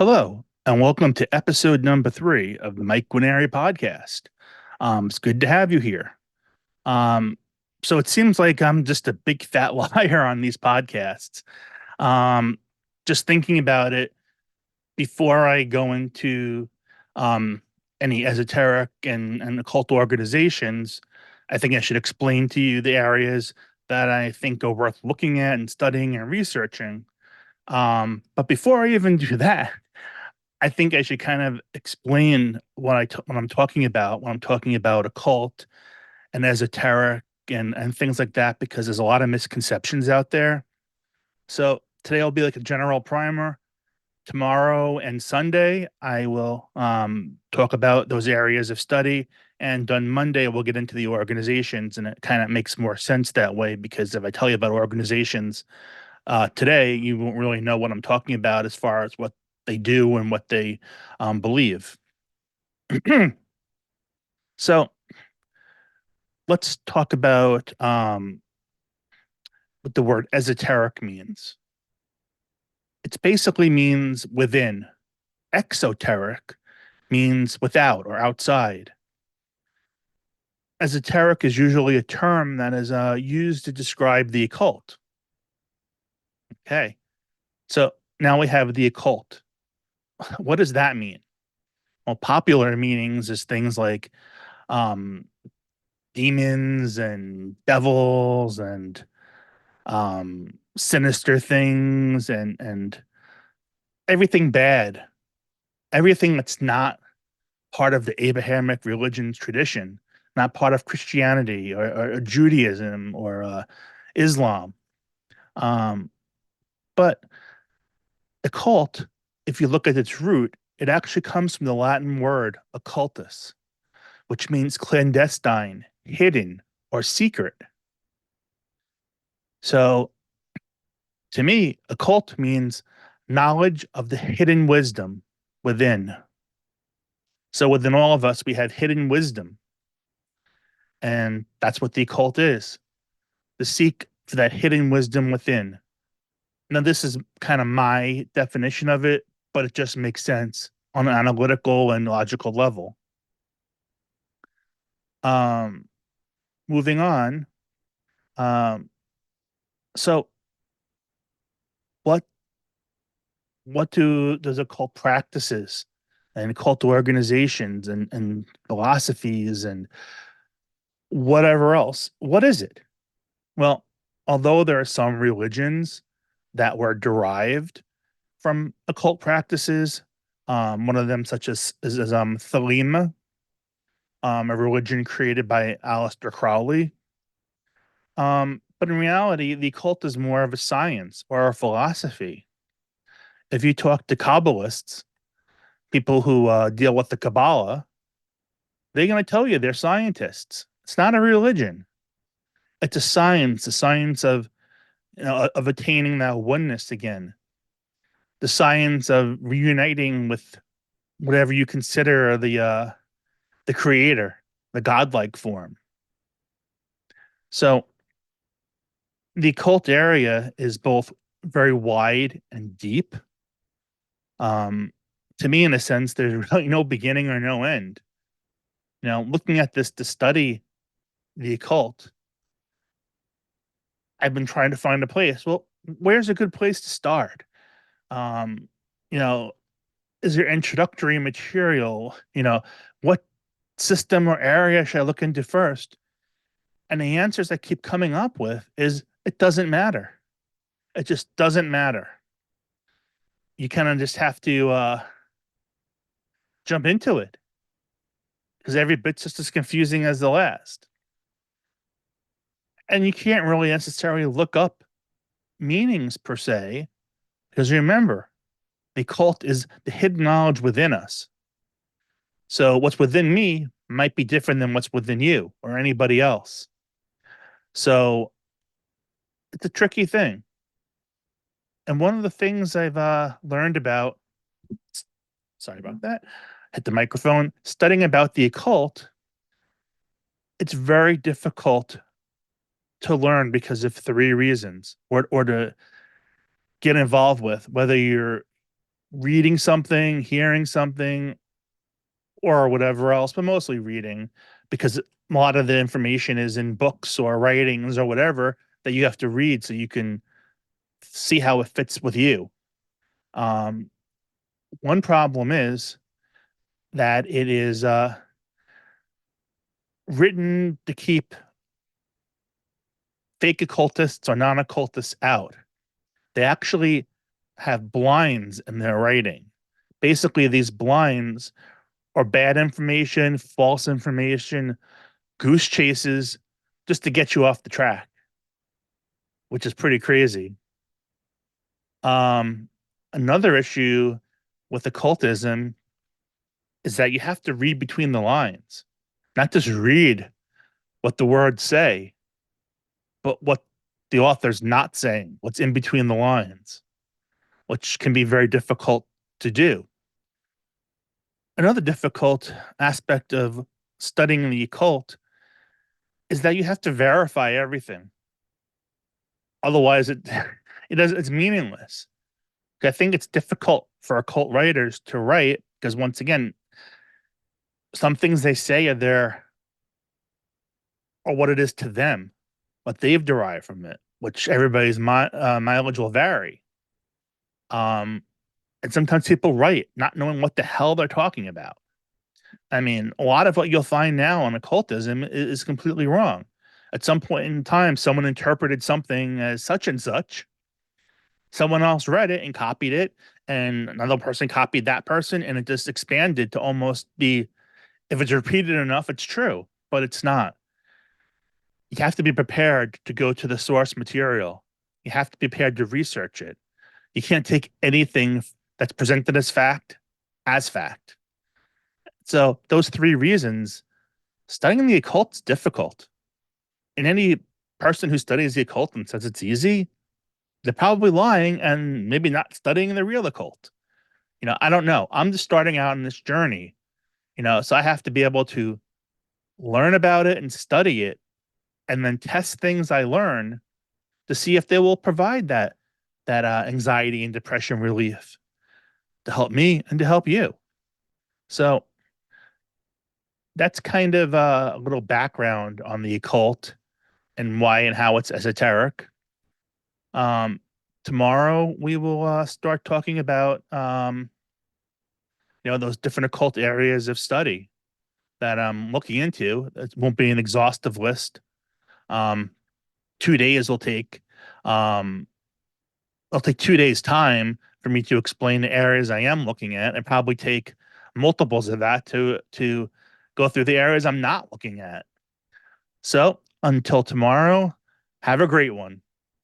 Hello, and welcome to episode number 3 of the Mike Guarneri podcast. It's good to have you here. Um, so it seems like I'm just a big fat liar on these podcasts. Um, just thinking about it before I go into um, any esoteric and occult organizations, I think I should explain to you the areas that I think are worth looking at and studying and researching. But before I even do that, I think I should kind of explain what I'm talking about when I'm talking about occult and esoteric and things like that because there's a lot of misconceptions out there. So today will be like a general primer. Tomorrow and Sunday, I will talk about those areas of study. And on Monday, we'll get into the organizations, and it kind of makes more sense that way because if I tell you about organizations today, you won't really know what I'm talking about as far as what they do and what they believe. So let's talk about what the word esoteric means. It basically means within. Exoteric means without or outside. Esoteric is usually a term that is used to describe the occult. Okay, so now we have the occult. What does that mean? Well, popular meanings is things like um, demons and devils and sinister things and everything bad, everything that's not part of the Abrahamic religion's tradition, not part of Christianity or Judaism or Islam. Um, but occult, if you look at its root, it actually comes from the Latin word occultus, which means clandestine, hidden, or secret. So to me, occult means knowledge of the hidden wisdom within. So within all of us, we have hidden wisdom. And that's what the occult is, the seek for that hidden wisdom within. Now, this is kind of my definition of it, but it just makes sense on an analytical and logical level. Um, moving on. Um, so what does occult practices and occult organizations and philosophies and whatever else, what is it? Well, although there are some religions that were derived from occult practices, one of them such as Thelema, a religion created by Aleister Crowley. But in reality, the occult is more of a science or a philosophy. If you talk to Kabbalists, people who deal with the Kabbalah, they're going to tell you they're scientists. It's not a religion. It's a science of of attaining that oneness again, the science of reuniting with whatever you consider the creator, the godlike form. So the occult area is both very wide and deep. Um, to me, in a sense, there's really no beginning or no end. Looking at this to study the occult, I've been trying to find a place. Well, where's a good place to start? Um, you know, is there introductory material? What system or area should I look into first? And the answers I keep coming up with is it doesn't matter. It just doesn't matter. You kind of just have to jump into it because every bit's just as confusing as the last. And you can't really necessarily look up meanings per se, because remember, the cult is the hidden knowledge within us. So what's within me might be different than what's within you or anybody else. So it's a tricky thing. And one of the things I've learned about, sorry about that, hit the microphone, studying about the occult, it's very difficult to learn because of three reasons or to get involved with, whether you're reading something, hearing something, or whatever else, but mostly reading, because a lot of the information is in books or writings or whatever that you have to read so you can see how it fits with you. Um, One problem is that it is written to keep fake occultists or non occultists out. They actually have blinds in their writing. Basically, these blinds are bad information, false information, goose chases, just to get you off the track, which is pretty crazy. Um, Another issue with occultism is that you have to read between the lines, not just read what the words say, but what the author's not saying, what's in between the lines, which can be very difficult to do. Another difficult aspect of studying the occult is that you have to verify everything. Otherwise, it's meaningless. I think it's difficult for occult writers to write because once again, some things they say are there or what it is to them, what they've derived from it, which everybody's mileage will vary. Um, and sometimes people write not knowing what the hell they're talking about. I mean, a lot of what you'll find now on occultism is completely wrong. At some point in time, someone interpreted something as such and such. Someone else read it and copied it, and another person copied that person, and it just expanded to almost be, if it's repeated enough, it's true, but it's not. You have to be prepared to go to the source material. You have to be prepared to research it. You can't take anything that's presented as fact as fact. So those three reasons, studying the occult is difficult. And any person who studies the occult and says it's easy, they're probably lying and maybe not studying the real occult. I don't know. I'm just starting out in this journey, so I have to be able to learn about it and study it and then test things I learn to see if they will provide that anxiety and depression relief to help me and to help you. So that's kind of a little background on the occult and why and how it's esoteric. Um, Tomorrow we will start talking about those different occult areas of study that I'm looking into. It won't be an exhaustive list. Um, 2 days will take. Um, it'll take 2 days time for me to explain the areas I am looking at, and probably take multiples of that to go through the areas I'm not looking at. So until tomorrow, have a great one.